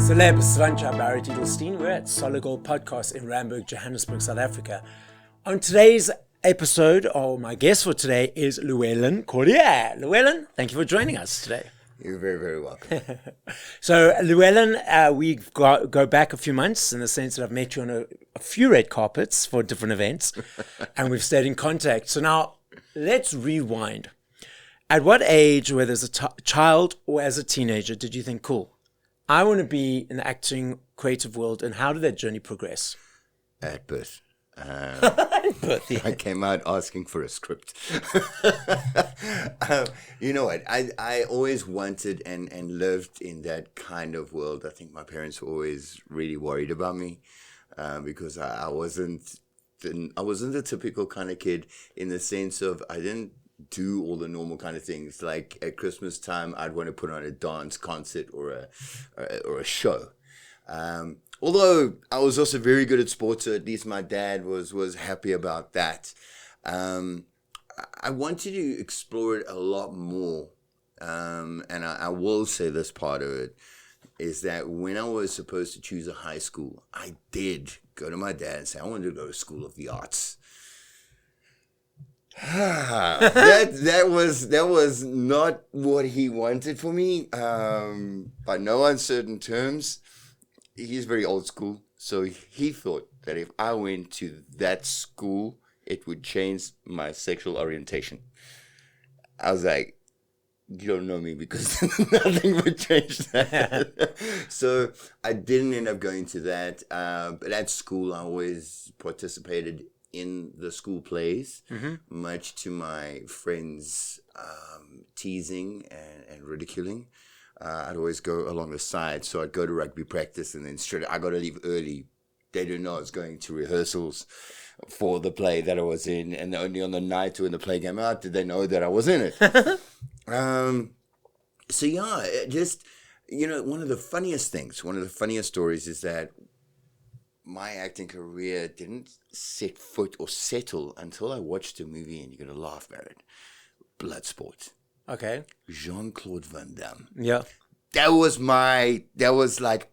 Celeb Savant, Barry Edelstein. We're at Solid Gold Podcast in Randburg, Johannesburg, South Africa. On today's episode, my guest for today is Llewellyn Cordier. Llewellyn, thank you for joining us today. You're very, very welcome. So, Llewellyn, we've go back a few months in the sense that I've met you on a few red carpets for different events, and we've stayed in contact. So now, let's rewind. At what age, whether as a child or as a teenager, did you think, cool, I want to be in the acting creative world, and how did that journey progress? At birth. At birth, yeah. I came out asking for a script. You know what? I always wanted and lived in that kind of world. I think my parents were always really worried about me because I wasn't the typical kind of kid, in the sense of I didn't do all the normal kind of things. Like at Christmas time, I'd want to put on a dance concert or a show. Although I was also very good at sports, so at least my dad was happy about that. I wanted to explore it a lot more. And I will say this part of it is that when I was supposed to choose a high school, I did go to my dad and say, I wanted to go to School of the Arts. that was not what he wanted for me, by no uncertain terms. He's very old school, so he thought that if I went to that school, it would change my sexual orientation. I was like, you don't know me, because nothing would change that. So I didn't end up going to that, but at school I always participated in the school plays, much to my friends' teasing and ridiculing. I'd always go along the side, so I'd go to rugby practice, and then I got to leave early. They didn't know I was going to rehearsals for the play that I was in, and only on the night when the play came out did they know that I was in it. So yeah, just, one of the funniest stories is that my acting career didn't set foot or settle until I watched a movie, and you're going to laugh at it, Bloodsport. Okay. Jean-Claude Van Damme. Yeah. That was like,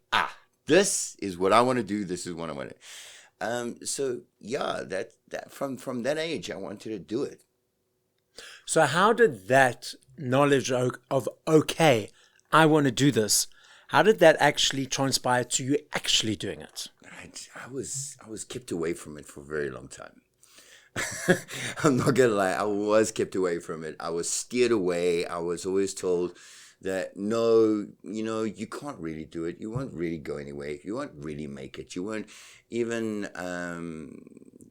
this is what I want to do. This is what I want to. So yeah, that from that age, I wanted to do it. So how did that knowledge of okay, I want to do this, how did that actually transpire to you actually doing it? I was kept away from it for a very long time. I'm not gonna lie, I was kept away from it. I was steered away. I was always told that no, you can't really do it. You won't really go anywhere. You won't really make it. You won't even.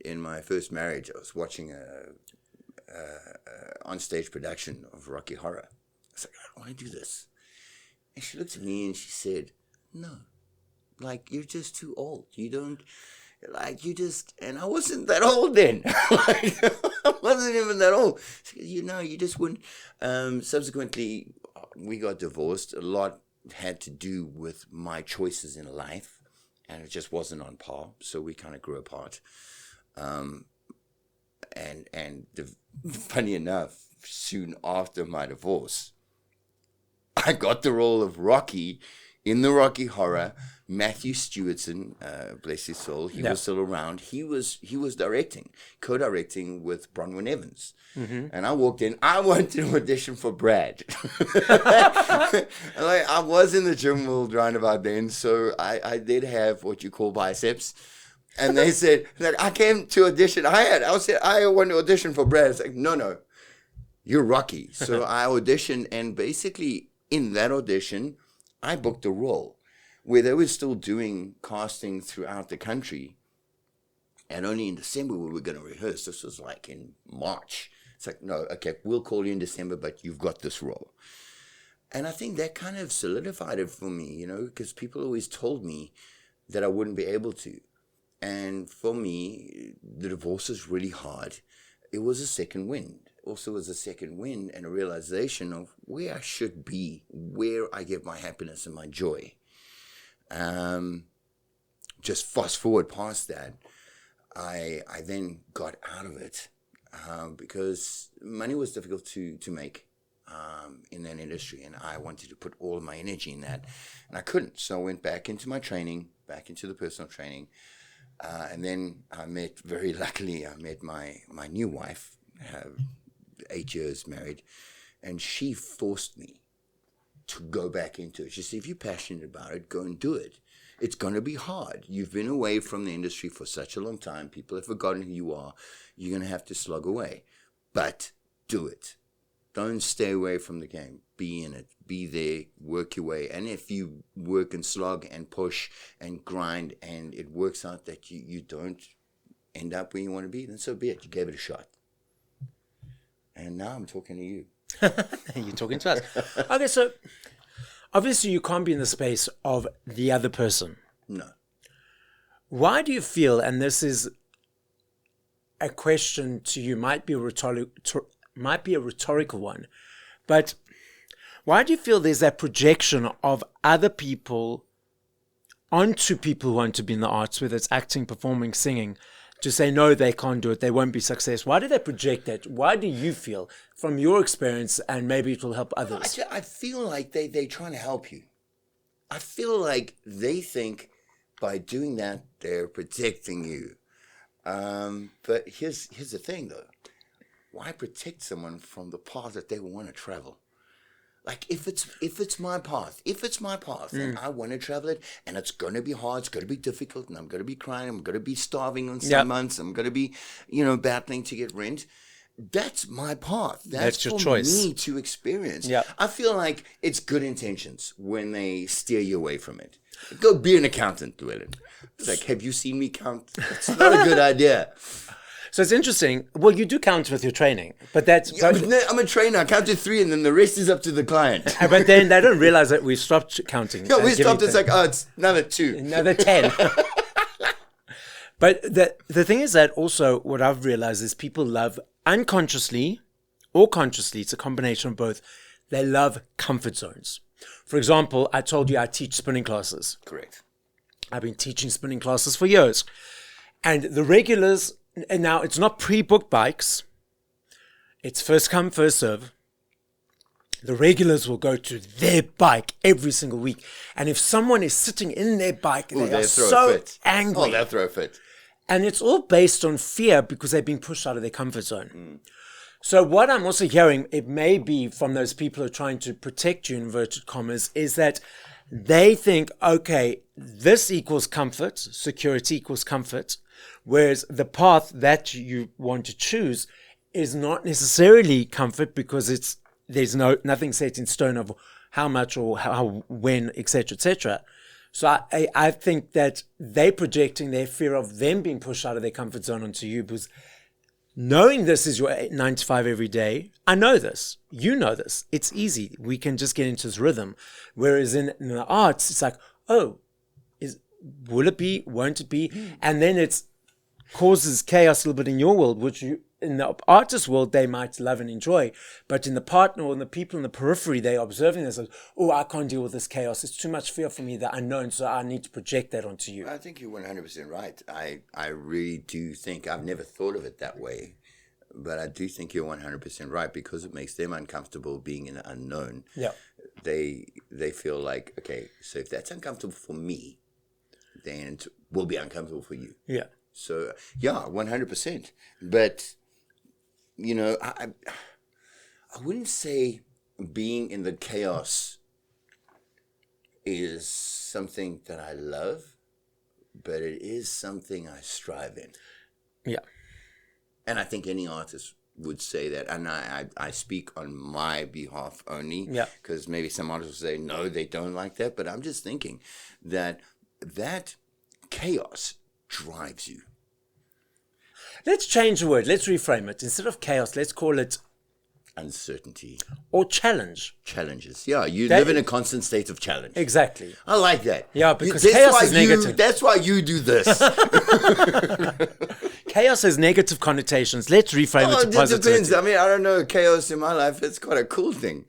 In my first marriage, I was watching a on-stage production of Rocky Horror. I was like, I want to do this, and she looked at me and she said, "No, like you're just too old. You don't." And I wasn't that old then. I wasn't even that old. You just wouldn't. Subsequently, we got divorced. A lot had to do with my choices in life, and it just wasn't on par. So we kind of grew apart. Funny enough, soon after my divorce, I got the role of Rocky in the Rocky Horror. Matthew Stewartson, bless his soul, he was still around. He was co-directing with Bronwyn Evans. And I walked in. I wanted to audition for Brad. I was in the gym world round about then, so I did have what you call biceps. And they said, I came to audition. I said, I want to audition for Brad. It's like, no, you're Rocky. So I auditioned, and basically in that audition, I booked a role where they were still doing casting throughout the country. And only in December we were going to rehearse. This was like in March. It's like, no, okay, we'll call you in December, but you've got this role. And I think that kind of solidified it for me, because people always told me that I wouldn't be able to. And for me, the divorce is really hard. It was a second wind. Also was a second wind and a realization of where I should be, where I get my happiness and my joy. Just fast forward past that, I then got out of it because money was difficult to make. in that industry, and I wanted to put all of my energy in that, and I couldn't. So I went back into my training, back into the personal training, and then very luckily, I met my new wife, 8 years married, and she forced me to go back into it. She said, if you're passionate about it, go and do it. It's going to be hard. You've been away from the industry for such a long time. People have forgotten who you are. You're going to have to slog away. But do it. Don't stay away from the game. Be in it. Be there. Work your way. And if you work and slog and push and grind and it works out that you don't end up where you want to be, then so be it. You gave it a shot. And now I'm talking to you. You're talking to us. Okay, so obviously you can't be in the space of the other person. No. Why do you feel, and this is a question to you, might be a rhetorical one, but why do you feel there's that projection of other people onto people who want to be in the arts, whether it's acting, performing, singing, to say, no, they can't do it, they won't be successful? Why do they project that? Why do you feel, from your experience, and maybe it will help others? I feel like they're trying to help you. I feel like they think by doing that, they're protecting you. But here's the thing, though. Why protect someone from the path that they want to travel? Like, if it's my path, and I want to travel it, and it's going to be hard, it's going to be difficult, and I'm going to be crying, I'm going to be starving on some months, I'm going to be, battling to get rent. That's my path. That's your choice. Me to experience. Yeah. I feel like it's good intentions when they steer you away from it. Go be an accountant, Llewellyn. It's like, have you seen me count? It's not a good idea. So it's interesting. Well, you do count with your training, but that's... I'm a trainer. I count to 3 and then the rest is up to the client. But then they don't realize that we've stopped counting. No, we stopped. It's like, it's another 2. Another 10. But the thing is that also what I've realized is people love unconsciously or consciously, it's a combination of both, they love comfort zones. For example, I told you I teach spinning classes. Correct. I've been teaching spinning classes for years. And the regulars... And now it's not pre-booked bikes. It's first come, first serve. The regulars will go to their bike every single week. And if someone is sitting in their bike, they are so angry. Oh, they'll throw a fit. And it's all based on fear because they've been pushed out of their comfort zone. So what I'm also hearing, it may be from those people who are trying to protect you, inverted commas, is that they think, okay, this equals comfort, security equals comfort. Whereas the path that you want to choose is not necessarily comfort because there's nothing set in stone of how much or how when, etc., etc. So I think that they're projecting their fear of them being pushed out of their comfort zone onto you, because knowing this is your 9 to 5 every day, I know this, you know this, it's easy. We can just get into this rhythm. Whereas in the arts, it's like, oh, will it be, won't it be? And then it's causes chaos a little bit in your world, which in the artist world, they might love and enjoy. But in the partner or in the people in the periphery, they're observing this as, oh, I can't deal with this chaos. It's too much fear for me, that unknown, so I need to project that onto you. I think you're 100% right. I really do think, I've never thought of it that way, but I do think you're 100% right, because it makes them uncomfortable being in the unknown. Yeah. They feel like, okay, so if that's uncomfortable for me, then it will be uncomfortable for you. Yeah. So, yeah, 100%. But, I wouldn't say being in the chaos is something that I love, but it is something I strive in. Yeah. And I think any artist would say that. And I speak on my behalf only. Yeah. Because maybe some artists will say, no, they don't like that. But I'm just thinking that chaos drives you. Let's change the word. Let's reframe it. Instead of chaos, let's call it uncertainty or challenge. Challenges. Yeah, you live in a constant state of challenge. Exactly. I like that. Yeah, because chaos is negative. That's why you do this. Chaos has negative connotations. Let's reframe it to positivity. It depends. I mean, I don't know. Chaos in my life, it's quite a cool thing.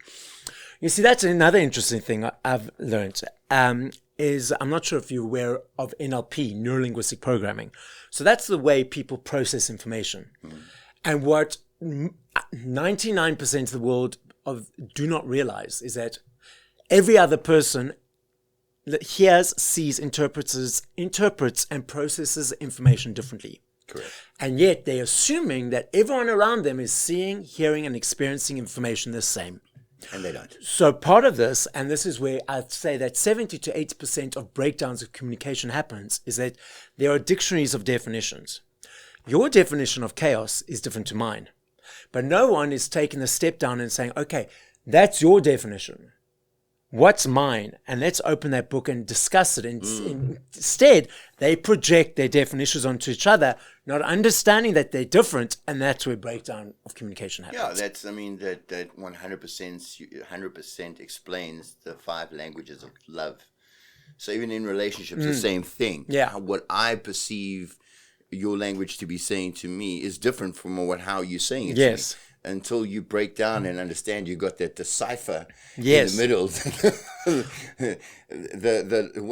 You see, that's another interesting thing I've learned. Is I'm not sure if you're aware of NLP, neuro-linguistic programming. So that's the way people process information. And what 99% of the world do not realize is that every other person that hears, sees, interprets and processes information differently. Correct. And yet they're assuming that everyone around them is seeing, hearing, and experiencing information the same. And they don't. So part of this, and this is where I'd say that 70 to 80% of breakdowns of communication happens, is that there are dictionaries of definitions. Your definition of chaos is different to mine. But no one is taking a step down and saying, okay, that's your definition. What's mine? And let's open that book and discuss it. Instead, they project their definitions onto each other, not understanding that they're different, and that's where breakdown of communication happens. Yeah, that 100% explains the 5 languages of love. So even in relationships, the same thing. Yeah. What I perceive your language to be saying to me is different from how you're saying it Yes. to me. Until you break down and understand, you got that decipher Yes. in the middle.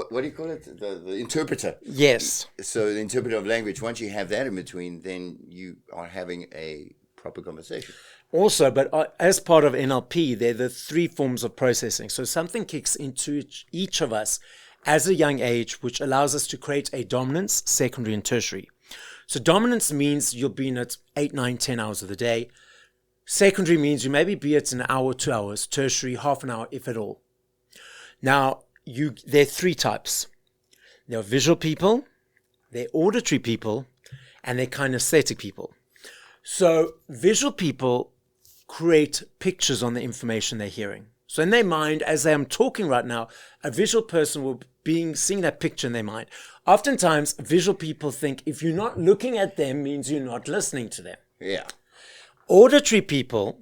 What do you call it? The interpreter. Yes. So the interpreter of language, once you have that in between, then you are having a proper conversation. Also, but as part of NLP, there are the 3 forms of processing. So something kicks into each of us as a young age, which allows us to create a dominance, secondary, and tertiary. So dominance means you'll be in it 8, 9, 10 hours of the day. Secondary means you maybe be it an hour, 2 hours. Tertiary, half an hour, if at all. Now, there are 3 types. There are visual people, there are auditory people, and there are kinesthetic people. So visual people create pictures on the information they're hearing. So in their mind, as I'm talking right now, a visual person will be seeing that picture in their mind. Oftentimes, visual people think if you're not looking at them means you're not listening to them. Yeah. Auditory people,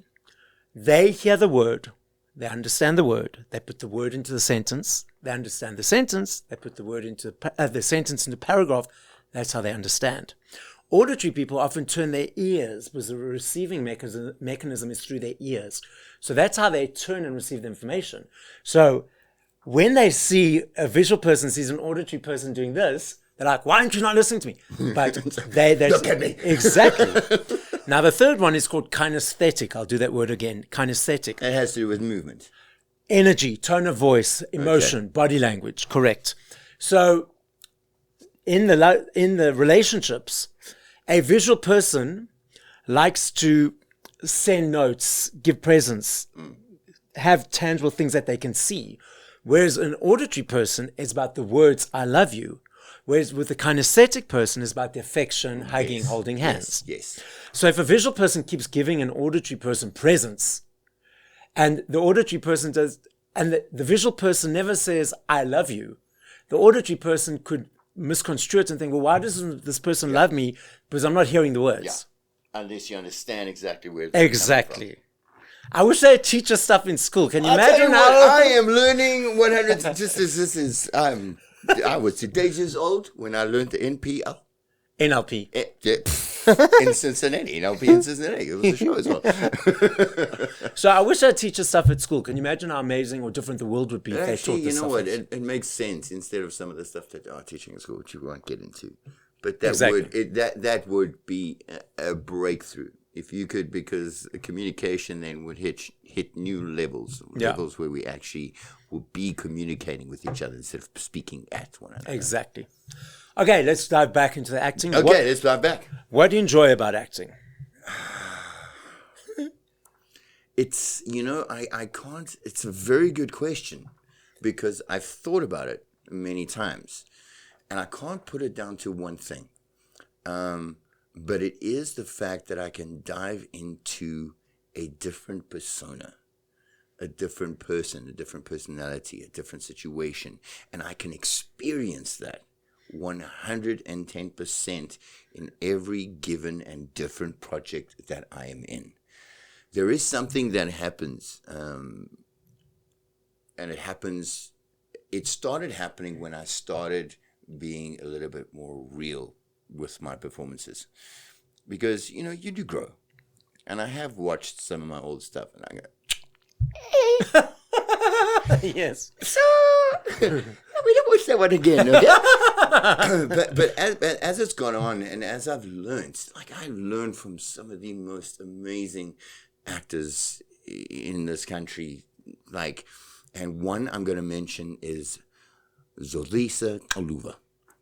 they hear the word, they understand the word, they put the word into the sentence, they understand the sentence, they put the word into the sentence into paragraph. That's how they understand. Auditory people often turn their ears, because the receiving mechanism is through their ears. So that's how they turn and receive the information. So when they see a visual person sees an auditory person doing this, they're like, why aren't you not listening to me? But they look at me. Exactly. Now, the third one is called kinesthetic. I'll do that word again. Kinesthetic. It has to do with movement. Energy, tone of voice, emotion, body language. Correct. So in the relationships, a visual person likes to send notes, give presents, have tangible things that they can see. Whereas an auditory person is about the words, I love you. Whereas with the kinesthetic person is about the affection, hugging, holding hands. Yes. So if a visual person keeps giving an auditory person presents, and the auditory person does, and the visual person never says, I love you, the auditory person could misconstrue it and think, well, why doesn't this person love me? Because I'm not hearing the words. Yeah. Unless you understand exactly where it's Exactly. I wish they'd teach us stuff in school. Can you imagine how how? I am learning 100. I was 2 days old when I learned the NPL. NLP. In Cincinnati, NLP in Cincinnati. It was a show as well. So I wish they'd teach us stuff at school. Can you imagine how amazing or different the world would be if they Actually, taught this you know stuff? what? It makes sense instead of some of the stuff that are teaching at school, which you won't get into. But that Exactly. that would be a breakthrough if you could, because communication then would hit new levels where we actually will be communicating with each other instead of speaking at one another. Exactly. Okay, let's dive back into the acting. Okay, let's dive back. What do you enjoy about acting? It's, I can't, it's a very good question because I've thought about it many times and I can't put it down to one thing. But it is the fact that I can dive into a different persona, a different person, a different personality, a different situation, and I can experience that 110% in every given and different project that I am in. There is something that happens, and it started happening when I started being a little bit more real with my performances, because you do grow, and I have watched some of my old stuff, and I go, Yes. so we don't watch that one again, okay? but as it's gone on, and as I've learned, I learned from some of the most amazing actors in this country. Like, and one I'm going to mention is Zolisa Aluva.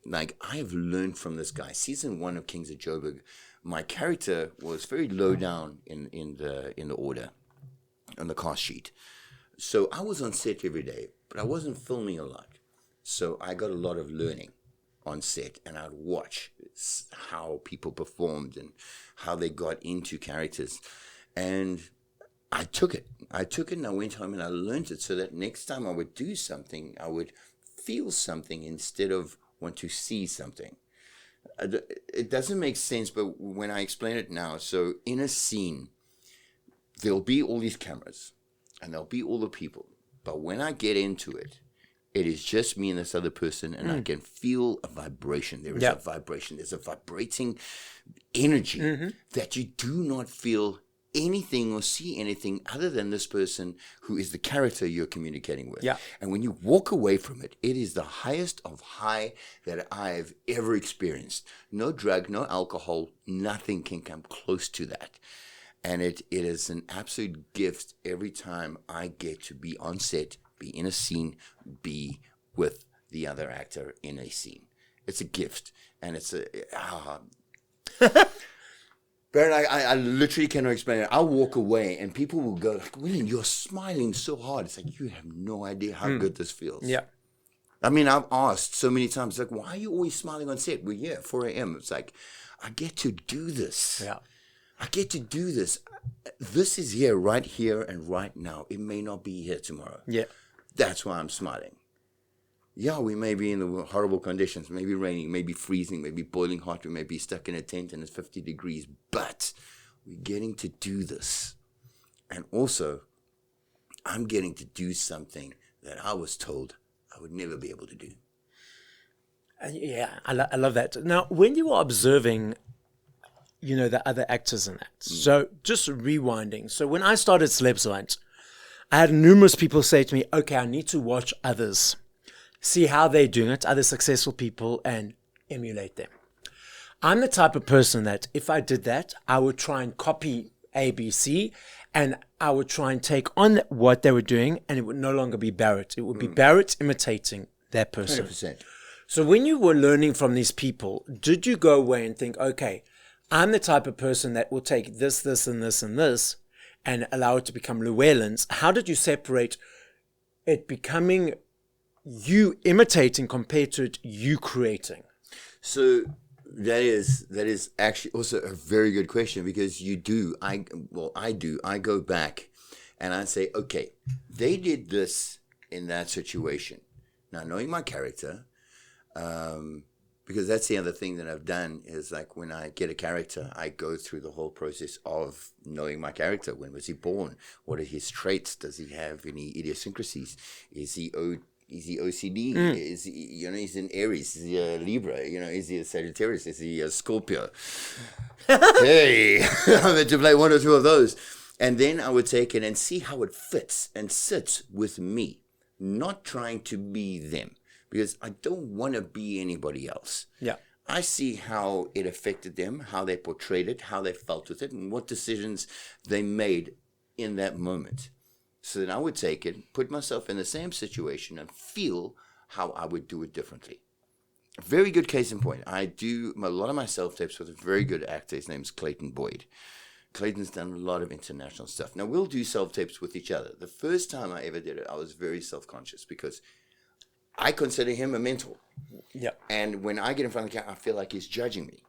Like, I have learned from this guy. Season 1 of Kings of Joburg, my character was very low down in the order, on the cast sheet. So I was on set every day, but I wasn't filming a lot. So I got a lot of learning on set, and I'd watch how people performed and how they got into characters. And I took it and I went home and I learned it, so that next time I would do something, I would feel something instead of want to see something. It doesn't make sense, but when I explain it now, so in a scene, there'll be all these cameras and there'll be all the people. But when I get into it, it is just me and this other person, and I can feel a vibration. There is a vibration. There's a vibrating energy that you do not feel anything or see anything other than this person who is the character you're communicating with. Yeah. And when you walk away from it, it is the highest of high that I've ever experienced. No drug, no alcohol, nothing can come close to that. And it is an absolute gift every time I get to be on set, be in a scene, be with the other actor in a scene. It's a gift. And it's Baron, I literally cannot explain it. I'll walk away and people will go, like, William, you're smiling so hard. It's like, you have no idea how good this feels. Yeah. I mean, I've asked so many times, like, why are you always smiling on set? We're here at 4 a.m. It's like, I get to do this. Yeah. I get to do this. This is here and right now. It may not be here tomorrow. Yeah. That's why I'm smiling. Yeah, we may be in the horrible conditions, maybe raining, maybe freezing, maybe boiling hot, we may be stuck in a tent and it's 50 degrees, but we're getting to do this. And also, I'm getting to do something that I was told I would never be able to do. Yeah, I love that. Now, when you are observing, the other actors in that, so just rewinding. So when I started Celeb Savant, I had numerous people say to me, okay, I need to watch others, see how they're doing it, other successful people, and emulate them. I'm the type of person that if I did that, I would try and copy ABC, and I would try and take on what they were doing, and it would no longer be Barrett. It would be Barrett imitating that person. 100%. So when you were learning from these people, did you go away and think, okay, I'm the type of person that will take this, this, and this, and this, and allow it to become Llewellyn's? How did you separate it becoming you imitating compared to it you creating? So that is actually also a very good question, because I go back and I say, okay, they did this in that situation. Now, knowing my character, because that's the other thing that I've done is, like, when I get a character, I go through the whole process of knowing my character. When was he born? What are his traits? Does he have any idiosyncrasies? Is he OCD? Is he, he's an Aries? Is he a Libra? Is he a Sagittarius? Is he a Scorpio? Hey, I'm meant to play one or two of those. And then I would take it and see how it fits and sits with me, not trying to be them, because I don't want to be anybody else. Yeah. I see how it affected them, how they portrayed it, how they felt with it, and what decisions they made in that moment. So then I would take it, put myself in the same situation, and feel how I would do it differently. A very good case in point. I do a lot of my self-tapes with a very good actor. His name's Clayton Boyd. Clayton's done a lot of international stuff. Now, we'll do self-tapes with each other. The first time I ever did it, I was very self-conscious because I consider him a mentor. Yeah. And when I get in front of the camera, I feel like he's judging me.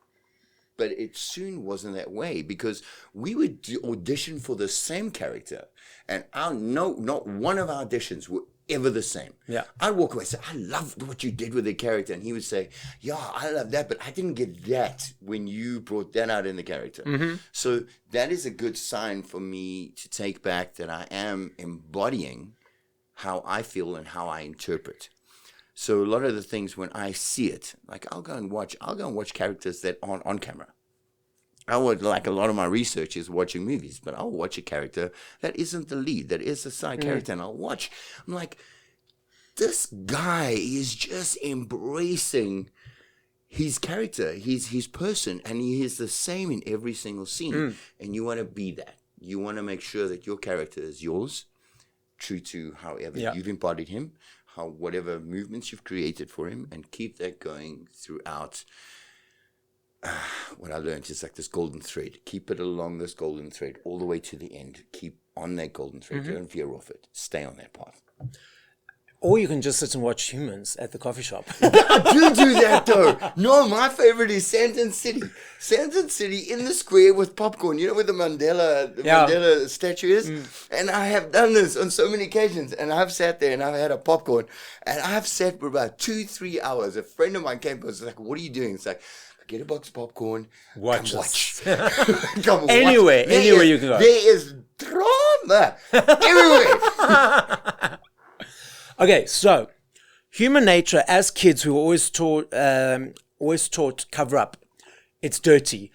But it soon wasn't that way, because we would audition for the same character, and not one of our auditions were ever the same. Yeah. I'd walk away and say, I loved what you did with the character. And he would say, yeah, I love that, but I didn't get that when you brought that out in the character. Mm-hmm. So that is a good sign for me to take back that I am embodying how I feel and how I interpret. So a lot of the things, when I see it, like I'll go and watch characters that aren't on camera. I would, like a lot of my research is watching movies, but I'll watch a character that isn't the lead, that is a side character, and I'm like, this guy is just embracing his character, his person, and he is the same in every single scene, and you want to be that. You want to make sure that your character is yours, true to however you've embodied him, whatever movements you've created for him, and keep that going throughout. What I learned is like this golden thread. Keep it along this golden thread all the way to the end. Keep on that golden thread. Don't veer off it. Stay on that path. Or you can just sit and watch humans at the coffee shop. I do that though. No, my favorite is Sandton City. Sandton City in the square with popcorn. You know where the Mandela statue is? And I have done this on so many occasions. And I've sat there and I've had a popcorn. And I've sat for about 2-3 hours. A friend of mine came and was like, what are you doing? It's like, get a box of popcorn. Watch. Come Anywhere you can go. There is drama everywhere. Okay, so human nature as kids, we were always taught to cover up. It's dirty.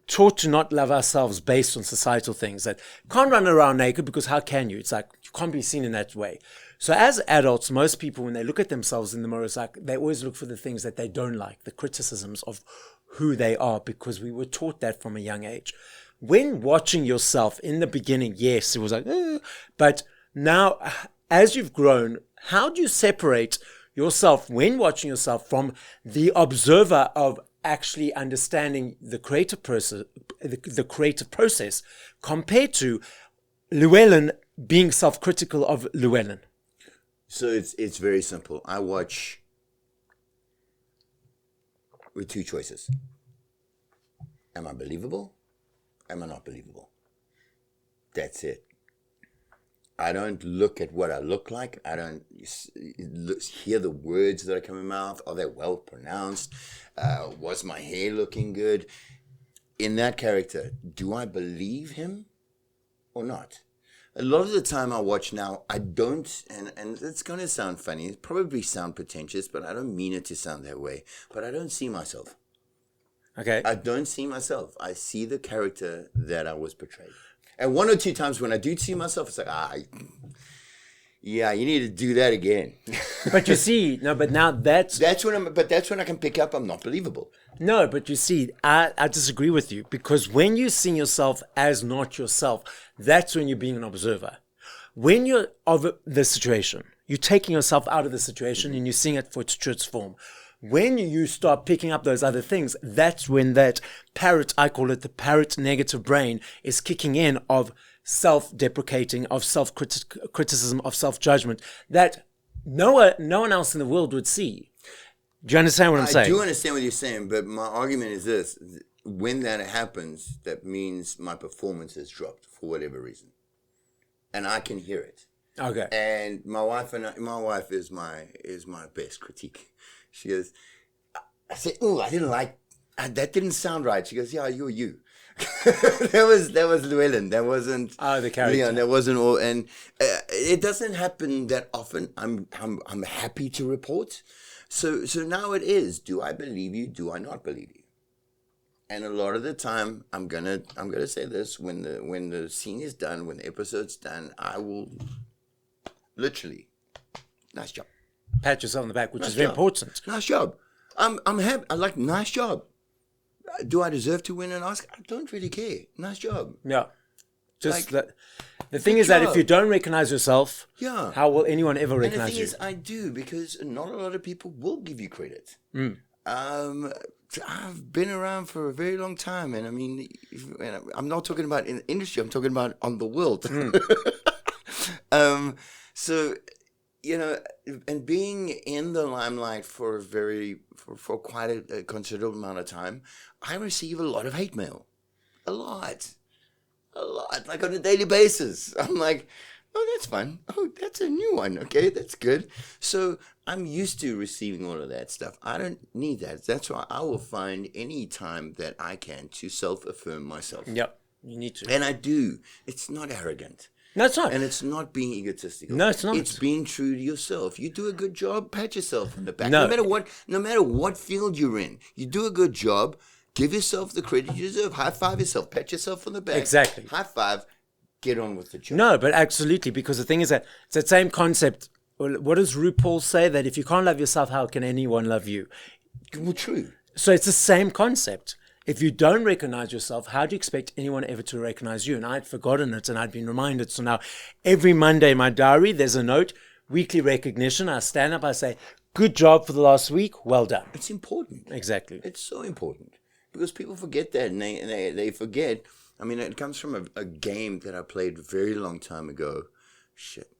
Taught to not love ourselves based on societal things. That can't run around naked because how can you? It's like you can't be seen in that way. So as adults, most people, when they look at themselves in the mirror, it's like they always look for the things that they don't like, the criticisms of who they are, because we were taught that from a young age. When watching yourself in the beginning, yes, it was like, but now as you've grown, how do you separate yourself when watching yourself from the observer of actually understanding the creative process compared to Llewellyn being self-critical of Llewellyn? So it's very simple. I watch with two choices. Am I believable? Am I not believable? That's it. I don't look at what I look like. I don't hear the words that are coming in my mouth. Are they well pronounced? Was my hair looking good? In that character, do I believe him or not? A lot of the time I watch now, I don't, and it's going to sound funny. It probably sound pretentious, but I don't mean it to sound that way. But I don't see myself. Okay. I don't see myself. I see the character that I was portrayed. And 1 or 2 times when I do see myself, it's like, you need to do that again. But you see, no, but now that's when I can pick up I'm not believable. No, but you see, I disagree with you, because when you see yourself as not yourself, that's when you're being an observer. When you're of the situation, you're taking yourself out of the situation and you're seeing it for its truest form. When you start picking up those other things, that's when that parrot, I call it the parrot negative brain, is kicking in of self-deprecating, of self-criticism, of self-judgment that no one else in the world would see. Do you understand what I'm saying? I do understand what you're saying, but my argument is this. When that happens, that means my performance has dropped for whatever reason. And I can hear it. Okay. And my wife is my best critique. She goes, I said, "Oh, I didn't like that. Didn't sound right." She goes, "Yeah, you're you." that was Llewellyn. That wasn't the character. Leon. That wasn't all. And it doesn't happen that often. I'm happy to report. So now it is. Do I believe you? Do I not believe you? And a lot of the time, I'm gonna say this: when the scene is done, when the episode's done, I will literally, nice job. Pat yourself on the back, which Nice is very job. important. Nice job. I'm happy. I like nice job. Do I deserve to win an Oscar? I don't really care. Nice job. Yeah. Just Like, the thing is that if you don't recognize yourself, Yeah. how will anyone ever And the recognize thing you? is, I do, because not a lot of people will give you credit. I've been around for a very long time, and I mean, I'm not talking about in the industry. I'm talking about on the world. So, and being in the limelight for quite a considerable amount of time, I receive a lot of hate mail. A lot, like on a daily basis. I'm like, oh, that's fun. Oh, that's a new one. Okay, that's good. So I'm used to receiving all of that stuff. I don't need that. That's why I will find any time that I can to self-affirm myself. Yep, you need to. And I do. It's not arrogant. No, it's not. And it's not being egotistical. No, it's not. It's being true to yourself. You do a good job, pat yourself on the back. No. No matter what field you're in, you do a good job, give yourself the credit you deserve. High five yourself, pat yourself on the back. Exactly. High five, get on with the job. No, but absolutely, because the thing is that it's that same concept. What does RuPaul say? That if you can't love yourself, how can anyone love you? Well, true. So it's the same concept. if you don't recognize yourself, how do you expect anyone ever to recognize you? And I'd forgotten it and I'd been reminded. So now every Monday in my diary, there's a note, weekly recognition. I stand up, I say, good job for the last week. Well done. It's important. Exactly. It's so important because people forget that, and they forget. I mean, it comes from a game that I played a very long time ago. Shit.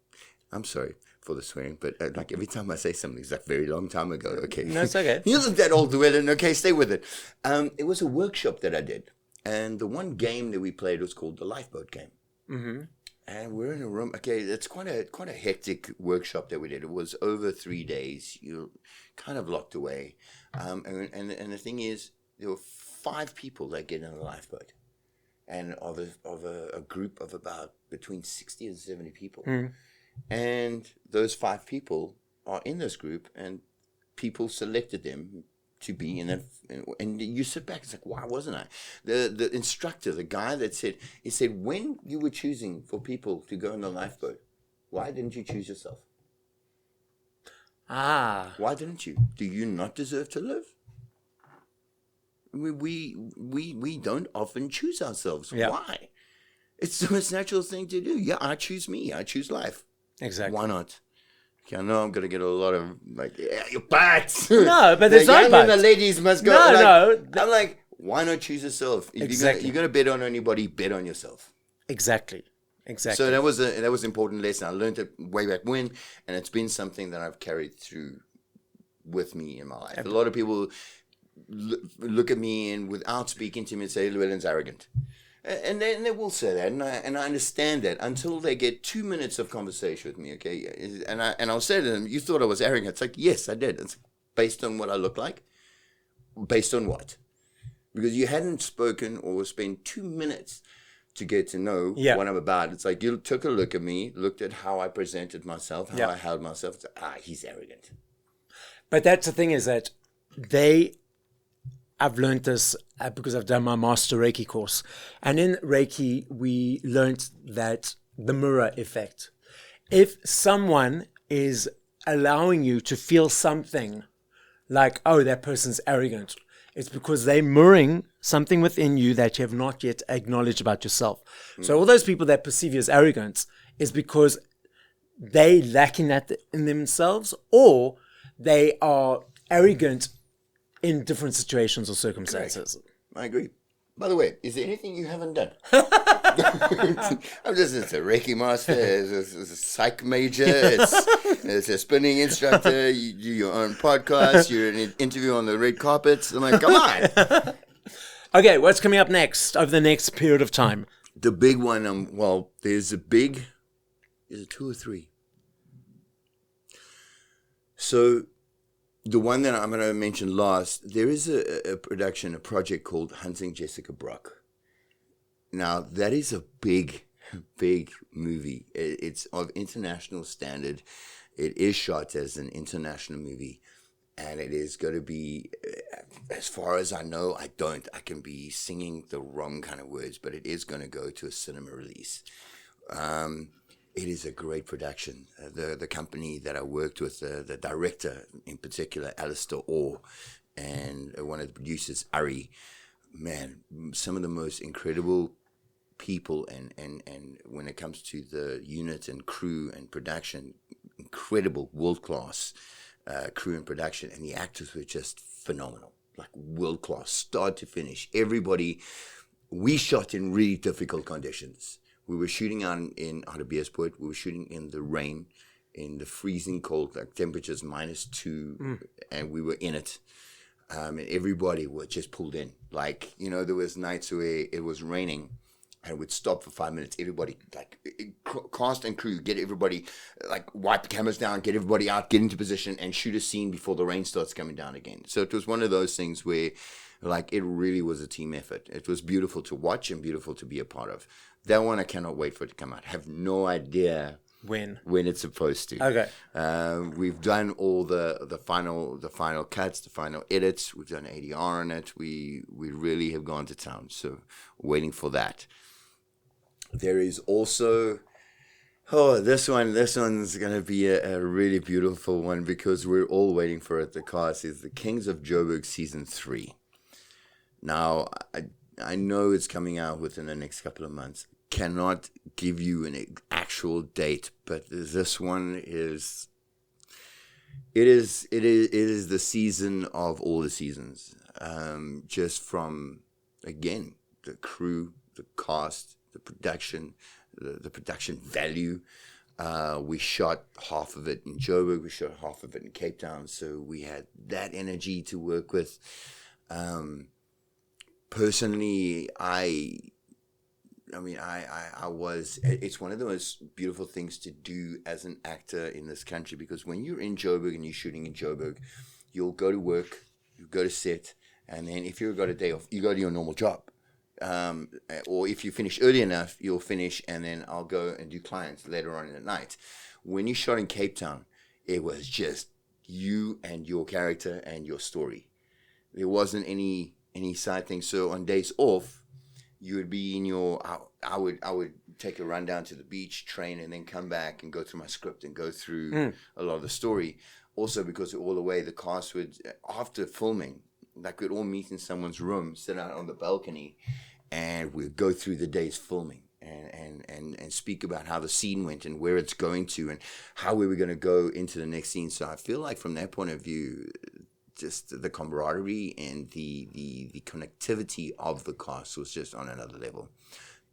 I'm sorry for the swearing, but like every time I say something, it's like very long time ago. Okay. No, it's okay. You look that old, Llewellyn. Okay, stay with it. It was a workshop that I did. And the one game that we played was called the lifeboat game. Mm-hmm. And we're in a room. Okay, it's quite a hectic workshop that we did. It was over 3 days. You're kind of locked away. And the thing is, there were 5 people that get in a lifeboat. And of a group of about between 60 and 70 people. Mm. And those 5 people are in this group, and people selected them to be in it. And you sit back, it's like, why wasn't I? The instructor, the guy that said, he said, when you were choosing for people to go in the lifeboat, why didn't you choose yourself? Why didn't you? Do you not deserve to live? We don't often choose ourselves. Yeah. Why? It's the most natural thing to do. Yeah, I choose me. I choose life. Exactly. Why not? Okay, I know I'm going to get a lot of, like, yeah, you bats. No, but there's no buts. The ladies must go. No. I'm like, why not choose yourself? If you're going to bet on anybody, bet on yourself. Exactly. So that was an important lesson. I learned it way back when, and it's been something that I've carried through with me in my life. A lot of people look at me and without speaking to me and say, Llewellyn's arrogant. And they will say that, and I understand that until they get 2 minutes of conversation with me, okay? And I'll say to them, you thought I was arrogant. It's like, yes, I did. It's based on what I look like. Based on what? Because you hadn't spoken or spent 2 minutes to get to know what I'm about. It's like you took a look at me, looked at how I presented myself, how I held myself. It's like, he's arrogant. But that's the thing is that I've learned this because I've done my master Reiki course. And in Reiki, we learned that the mirror effect. If someone is allowing you to feel something like, oh, that person's arrogant, it's because they're mirroring something within you that you have not yet acknowledged about yourself. So all those people that perceive you as arrogant is because they lacking that in themselves, or they are arrogant in different situations or circumstances. Correct. I agree. By the way, is there anything you haven't done? I'm just a Reiki master, it's a psych major, it's a spinning instructor, you do your own podcast, you're in an interview on the red carpets. I'm like, come on. Okay, what's coming up next over the next period of time? The big one, there's a 2 or 3. So the one that I'm going to mention last, there is a project called Hunting Jessica Brock. Now, that is a big movie. It's of international standard. It is shot as an international movie. And it is going to be, as far as I know, I can be singing the wrong kind of words, but it is going to go to a cinema release. It is a great production. The company that I worked with, the director in particular, Alistair Orr, and one of the producers, Ari, man, some of the most incredible people, and when it comes to the unit and crew and production, incredible, world-class crew and production, and the actors were just phenomenal, like world-class, start to finish. Everybody, we shot in really difficult conditions. We were shooting out in Joburg. We were shooting in the rain, in the freezing cold, like temperatures -2, and we were in it. And everybody was just pulled in. Like, there was nights where it was raining, and it would stop for 5 minutes. Everybody, like, cast and crew, get everybody, like, wipe the cameras down, get everybody out, get into position, and shoot a scene before the rain starts coming down again. So it was one of those things where, like, it really was a team effort. It was beautiful to watch and beautiful to be a part of. That one, I cannot wait for it to come out. I have no idea when it's supposed to. Okay. We've done all the final cuts, the final edits. We've done ADR on it. We really have gone to town. So waiting for that. There is also, this one's going to be a really beautiful one because we're all waiting for it. The cast is The Kings of Joburg Season 3. Now, I know it's coming out within the next couple of months. Cannot give you an actual date, but this one is. It is the season of all the seasons. Just from, again, the crew, the cast, the production, the production value. We shot half of it in Joburg, we shot half of it in Cape Town, so we had that energy to work with. Personally, I was, it's one of the most beautiful things to do as an actor in this country, because when you're in Joburg and you're shooting in Joburg, you'll go to work, you go to set, and then if you've got a day off, you go to your normal job. Or if you finish early enough, you'll finish, and then I'll go and do clients later on in the night. When you shot in Cape Town, it was just you and your character and your story. There wasn't any side thing. So on days off, you would be in your. I would take a run down to the beach, train, and then come back and go through my script and go through a lot of the story. Also, because all the way the cast would, after filming, like we'd all meet in someone's room, sit out on the balcony, and we'd go through the day's filming and speak about how the scene went and where it's going to and how we were going to go into the next scene. So I feel like from that point of view, just the camaraderie and the connectivity of the cast was just on another level.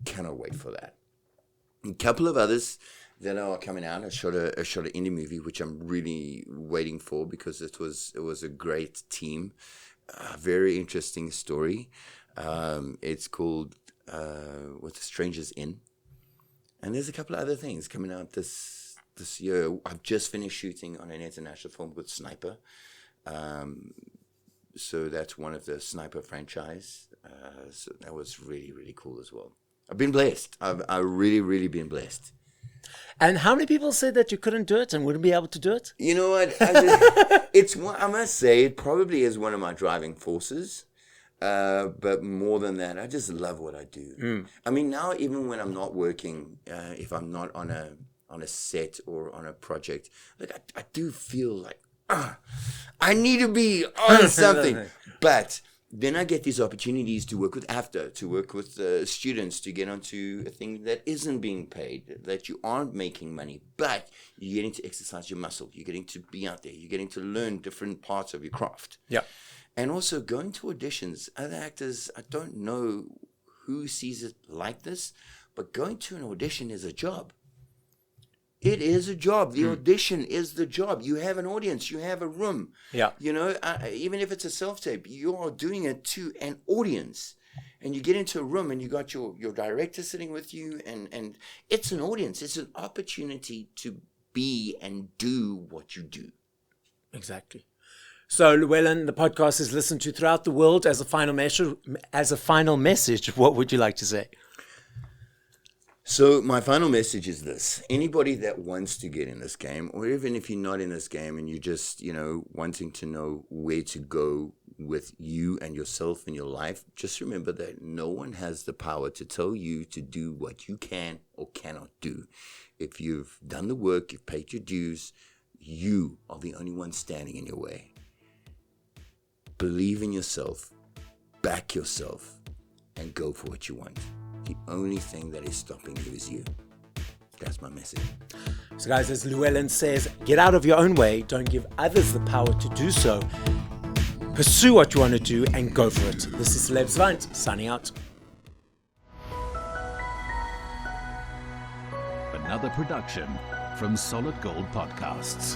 Cannot wait for that. A couple of others that are coming out. I shot an indie movie, which I'm really waiting for because it was a great team. Very interesting story. It's called With the Strangers In. And there's a couple of other things coming out this year. I've just finished shooting on an international film called Sniper. So that's one of the Sniper franchise. So that was really, really cool as well. I've been blessed. I've really, really been blessed. And how many people said that you couldn't do it and wouldn't be able to do it? You know what? I must say, it probably is one of my driving forces. But more than that, I just love what I do. I mean, now even when I'm not working, if I'm not on a set or on a project, like I do feel like I need to be on something. But then I get these opportunities to work with AFTA, to work with students, to get onto a thing that isn't being paid, that you aren't making money, but you're getting to exercise your muscle. You're getting to be out there. You're getting to learn different parts of your craft. Yeah. And also going to auditions. Other actors, I don't know who sees it like this, but going to an audition is a job. It is a job. The audition is the job. You have an audience. You have a room. Yeah. You know, even if it's a self-tape, you are doing it to an audience. And you get into a room and you got your director sitting with you. And it's an audience. It's an opportunity to be and do what you do. Exactly. So, Llewellyn, the podcast is listened to throughout the world. As a final message, what would you like to say? So my final message is this. Anybody that wants to get in this game, or even if you're not in this game and you're just, wanting to know where to go with you and yourself in your life, just remember that no one has the power to tell you to do what you can or cannot do. If you've done the work, you've paid your dues, you are the only one standing in your way. Believe in yourself, back yourself, and go for what you want. The only thing that is stopping you is you. That's my message. So guys, as Llewellyn says, get out of your own way. Don't give others the power to do so. Pursue what you want to do and go for it. This is Celeb Savant, signing out. Another production from Solid Gold Podcasts.